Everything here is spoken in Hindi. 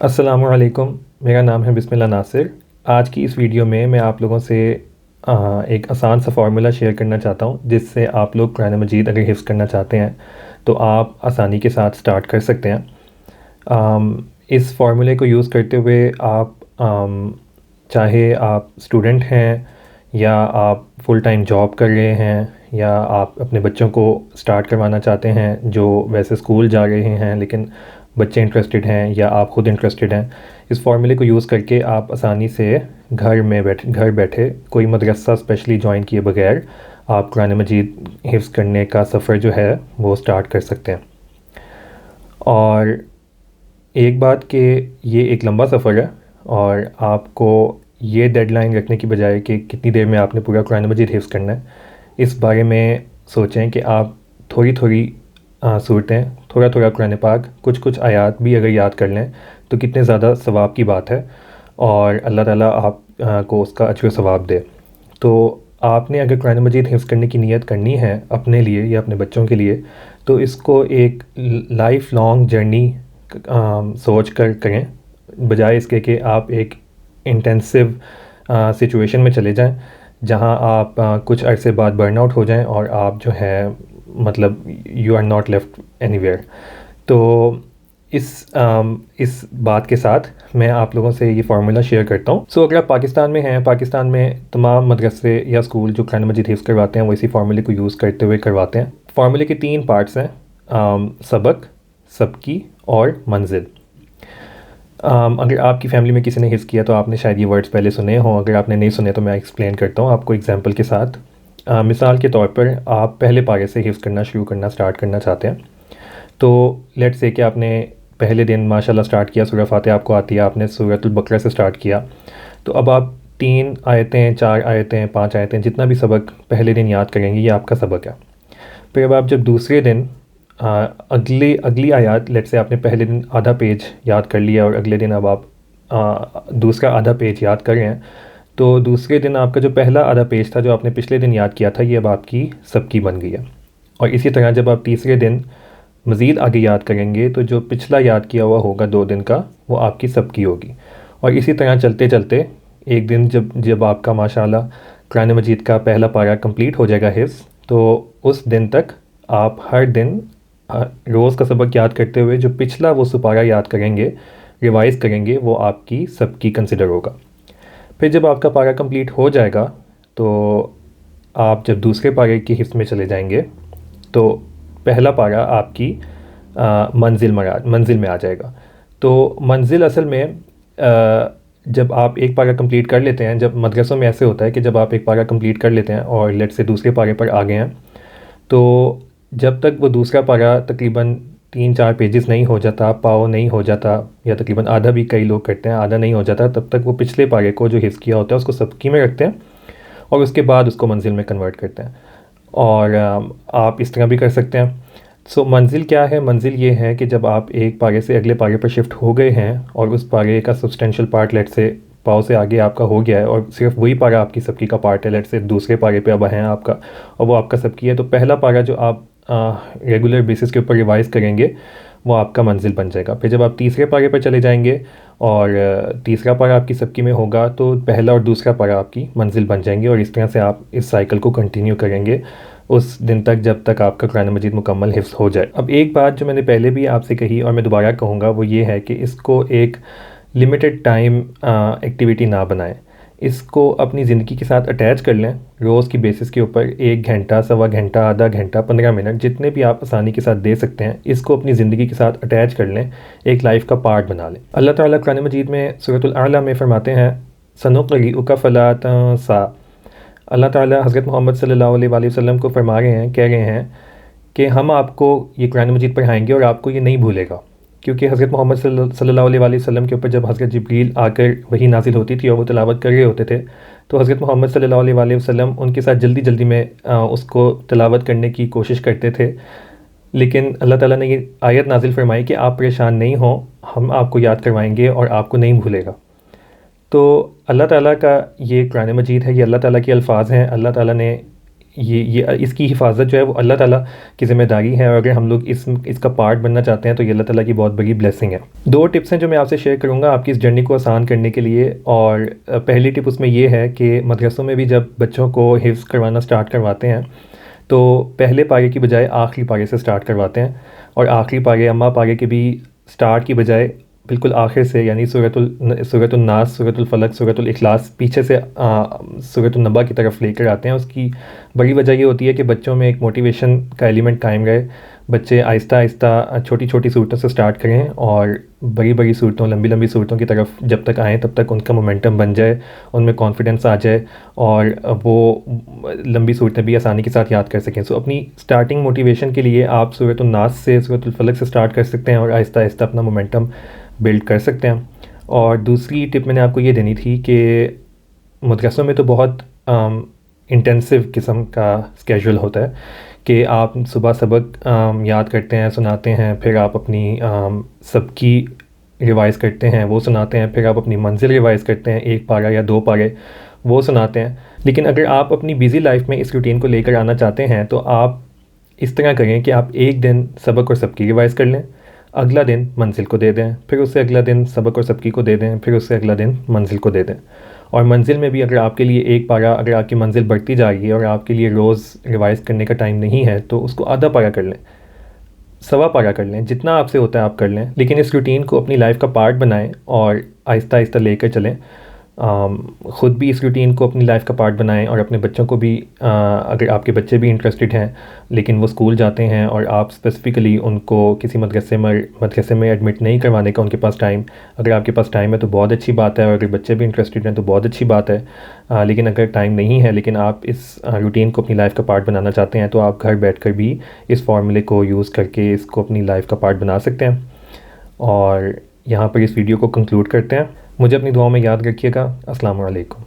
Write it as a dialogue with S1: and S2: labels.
S1: अस्सलामुअलैकुम। मेरा नाम है बिस्मिल्लाह नासिर। आज की इस वीडियो में मैं आप लोगों से एक आसान सा फार्मूला शेयर करना चाहता हूँ जिससे आप लोग कुरान मजीद अगर हिफ्ज़ करना चाहते हैं तो आप आसानी के साथ स्टार्ट कर सकते हैं। इस फार्मूले को यूज़ करते हुए आप चाहे आप स्टूडेंट हैं या आप फुल टाइम जॉब कर रहे हैं या आप अपने बच्चों को स्टार्ट करवाना चाहते हैं जो वैसे स्कूल जा रहे हैं लेकिन बच्चे इंटरेस्टेड हैं या आप ख़ुद इंटरेस्टेड हैं, इस फार्मूले को यूज़ करके आप आसानी से घर बैठे कोई मदरसा स्पेशली ज्वाइन किए बगैर आप कुरान मजीद हिफ्ज़ करने का सफ़र जो है वो स्टार्ट कर सकते हैं। और एक बात कि ये एक लंबा सफ़र है और आपको ये डेडलाइन रखने की बजाय कि कितनी देर में आपने पूरा कुरान मजीद हिफ्ज़ करना है, इस बारे में सोचें कि आप थोड़ी थोड़ी सूरतें, थोड़ा थोड़ा कुरान पाक, कुछ कुछ आयात भी अगर याद कर लें तो कितने ज़्यादा सवाब की बात है और अल्लाह ताला आप को उसका अजर सवाब दे। तो आपने अगर कुरान मजीद हिफ्ज़ करने की नीयत करनी है अपने लिए या अपने बच्चों के लिए, तो इसको एक लाइफ लॉन्ग जर्नी सोच कर करें, बजाय इसके कि आप एक इंटेंसिव सिचुएशन में चले जाएं जहां आप कुछ अरसे बाद बर्नआउट हो जाएं और आप जो है मतलब you are not left anywhere. तो इस बात के साथ मैं आप लोगों से ये फार्मूला शेयर करता हूँ। अगर आप पाकिस्तान में हैं, पाकिस्तान में तमाम मदरसे या स्कूल जो कुरान मजीद हिफ्ज़ करवाते हैं वो इसी फार्मूले को यूज़ करते हुए करवाते हैं। फार्मूले के 3 पार्ट्स हैं, सबक, सबकी और मंजिल। अगर आपकी फ़ैमिली में किसी ने हिफ्ज़ किया तो आपने शायद ये वर्ड्स पहले सुने हों, अगर आपने नहीं सुने तो मैं एक्सप्लेन करता हूँ आपको एग्जांपल के साथ। मिसाल के तौर पर आप पहले पारे से हिफ्ज़ करना स्टार्ट करना चाहते हैं, तो लेट्स से कि आपने पहले दिन माशाल्लाह स्टार्ट किया, सूरह फातिहा आपको आती है, आपने सूरतुल बकरा से स्टार्ट किया, तो अब आप 3 आयतें, 4 आयतें, 5 आयतें, जितना भी सबक पहले दिन याद करेंगे ये आपका सबक है। फिर अब आप जब दूसरे दिन अगली आयत, लेट्स से आपने पहले दिन आधा पेज याद कर लिया और अगले दिन अब आप दूसरा आधा पेज याद कर रहे हैं, तो दूसरे दिन आपका जो पहला आधा पेज था जो आपने पिछले दिन याद किया था ये अब आपकी सबकी बन गई है। और इसी तरह जब आप तीसरे दिन मज़ीद आगे याद करेंगे तो जो पिछला याद किया हुआ होगा 2 दिन का वो आपकी सबकी होगी। और इसी तरह चलते चलते एक दिन जब जब आपका माशाल्लाह कुरान मजीद का पहला पारा कंप्लीट हो जाएगा हिफ्ज़, तो उस दिन तक आप हर दिन रोज़ का सबक याद करते हुए जो पिछला वो सुपारा याद करेंगे, रिवाइज़ करेंगे, वो आपकी सबकी कंसिडर होगा। फिर जब आपका पारा कंप्लीट हो जाएगा तो आप जब दूसरे पारे की हिफ्ज़ में चले जाएंगे तो पहला पारा आपकी मंजिल में आ जाएगा। तो मंजिल असल में जब आप एक पारा कंप्लीट कर लेते हैं, जब मदरसों में ऐसे होता है कि जब आप एक पारा कंप्लीट कर लेते हैं और लेट से दूसरे पारे पर आ गए हैं, तो जब तक वो दूसरा पारा तकरीबन 3-4 पेजेस नहीं हो जाता, पाव नहीं हो जाता, या तकरीबन आधा भी कई लोग करते हैं, आधा नहीं हो जाता, तब तक वो पिछले पारे को जो हिफ्ज़ किया होता है उसको सबकी में रखते हैं और उसके बाद उसको मंजिल में कन्वर्ट करते हैं। और आप इस तरह भी कर सकते हैं। मंजिल क्या है? मंजिल ये है कि जब आप एक पारे से अगले पारे पर शिफ्ट हो गए हैं और उस पारे का सब्सटेंशियल पार्ट लेट से पाव से आगे आपका हो गया है और सिर्फ वही पारा आपकी सबकी का पार्ट है, लेट से दूसरे पारे पे अब हैं आपका और वो आपका सबकी है, तो पहला पारा जो आप रेगुलर बेसिस के ऊपर रिवाइज़ करेंगे वो आपका मंजिल बन जाएगा। फिर जब आप तीसरे पारे पर चले जाएंगे और तीसरा पारा आपकी सबकी में होगा तो पहला और दूसरा पारा आपकी मंजिल बन जाएंगे और इस तरह से आप इस साइकिल को कंटिन्यू करेंगे उस दिन तक जब तक आपका कुरान मजीद मुकम्मल हिफ्ज़ हो जाए। अब एक बात जो मैंने पहले भी आपसे कही और मैं दोबारा कहूँगा वो ये है कि इसको एक लिमिटेड टाइम एक्टिविटी ना बनाएं, इसको अपनी ज़िंदगी के साथ अटैच कर लें। रोज़ की बेसिस के ऊपर 1 घंटा, सवा घंटा, आधा घंटा, 15 मिनट, जितने भी आप आसानी के साथ दे सकते हैं, इसको अपनी ज़िंदगी के साथ अटैच कर लें, एक लाइफ का पार्ट बना लें। अल्लाह ताला कुरान मजीद में सूरतुल आला में फरमाते हैं, सनुक़रिउका फ़ला तंसा। अल्लाह ताला हज़रत मोहम्मद सल्लल्लाहु अलैहि वसल्लम को फरमा रहे हैं, कह रहे हैं कि हम आपको ये कुरान मजीद पढ़ाएंगे और आपको ये नहीं भूलेगा। क्योंकि हज़रत मोहम्मद सल्लल्लाहु अलैहि वसल्लम के ऊपर जब हज़रत जिब्रील आकर वही नाजिल होती थी और वो तिलावत कर रहे होते थे, तो हज़रत मोहम्मद सल्लल्लाहु अलैहि वसल्लम उनके साथ जल्दी जल्दी में उसको तिलावत करने की कोशिश करते थे। लेकिन अल्लाह ताला ने ये आयत नाजिल फरमाई कि आप परेशान नहीं हों, हम आपको याद करवाएंगे और आपको नहीं भूलेगा। तो अल्लाह ताला का ये कुरान मजीद है, ये अल्लाह ताला के अल्फाज़ हैं। अल्लाह ताला ने ये इसकी हिफाजत जो है वो अल्लाह ताला की ज़िम्मेदारी है, और अगर हम लोग इसका पार्ट बनना चाहते हैं तो ये अल्लाह ताला की बहुत बड़ी ब्लेसिंग है। 2 टिप्स हैं जो मैं आपसे शेयर करूँगा आपकी इस जर्नी को आसान करने के लिए। और पहली टिप उसमें ये है कि मदरसों में भी जब बच्चों को हिफ्ज़ करवाना स्टार्ट करवाते हैं तो पहले पारे की बजाय आखिरी पारे से स्टार्ट करवाते हैं, और आखिरी पारे अम्मा पारे के भी स्टार्ट की बजाय बिल्कुल आखिर से, यानी सूरतुल नास, सूरतुल फलक, सूरतुल इखलास पीछे से सूरतुल नबा की तरफ लेकर आते हैं। उसकी बड़ी वजह ये होती है कि बच्चों में एक मोटिवेशन का एलिमेंट कायम रहे, बच्चे आहिस्ता आहिस्ता छोटी छोटी सूरतों से स्टार्ट करें और बड़ी बड़ी सूरतों, लंबी लंबी सूरतों की तरफ जब तक आएँ तब तक उनका मोमेंटम बन जाए, उनमें कॉन्फिडेंस आ जाए और वो लंबी सूरतें भी आसानी के साथ याद कर सकें। सो अपनी स्टार्टिंग मोटिवेशन के लिए आप सूरतुल नास से, सूरतुल फलक से स्टार्ट कर सकते हैं और आहिस्ता आहिस्ता अपना मोमेंटम बिल्ड कर सकते हैं। और दूसरी टिप मैंने आपको ये देनी थी कि मदरसों में तो बहुत इंटेंसिव किस्म का स्केड्यूल होता है कि आप सुबह सबक याद करते हैं, सुनाते हैं, फिर आप अपनी सबकी रिवाइज़ करते हैं, वो सुनाते हैं, फिर आप अपनी मंजिल रिवाइज़ करते हैं, 1 पारा या 2 पारे वो सुनाते हैं। लेकिन अगर आप अपनी बिज़ी लाइफ में इस रूटीन को लेकर आना चाहते हैं तो आप इस तरह करें कि आप एक दिन सबक और सबकी रिवाइज़ कर लें, अगला दिन मंजिल को दे दें, फिर उससे अगला दिन सबक और सबकी को दे दें, फिर उससे अगला दिन मंजिल को दे दें। और मंजिल में भी अगर आपके लिए 1 पारा, अगर आपकी मंजिल बढ़ती जा रही है और आपके लिए रोज़ रिवाइज़ करने का टाइम नहीं है तो उसको आधा पारा कर लें, सवा पारा कर लें, जितना आपसे होता है आप कर लें। लेकिन इस रूटीन को अपनी लाइफ का पार्ट बनाएं और आहिस्ता आहिस्ता लेकर चलें। ख़ुद भी इस रूटीन को अपनी लाइफ का पार्ट बनाएं और अपने बच्चों को भी, अगर आपके बच्चे भी इंटरेस्टेड हैं लेकिन वो स्कूल जाते हैं और आप स्पेसिफ़िकली उनको किसी मदरसे में एडमिट नहीं करवाने का उनके पास टाइम, अगर आपके पास टाइम है तो बहुत अच्छी बात है, और अगर बच्चे भी इंटरेस्टेड हैं तो बहुत अच्छी बात है। लेकिन अगर टाइम नहीं है लेकिन आप इस रूटीन को अपनी लाइफ का पार्ट बनाना चाहते हैं तो आप घर बैठकर भी इस फार्मूले को यूज़ करके इसको अपनी लाइफ का पार्ट बना सकते हैं। और यहाँ पर इस वीडियो को कंक्लूड करते हैं। मुझे अपनी दुआओं में याद रखिएगा। अस्सलाम वालेकुम।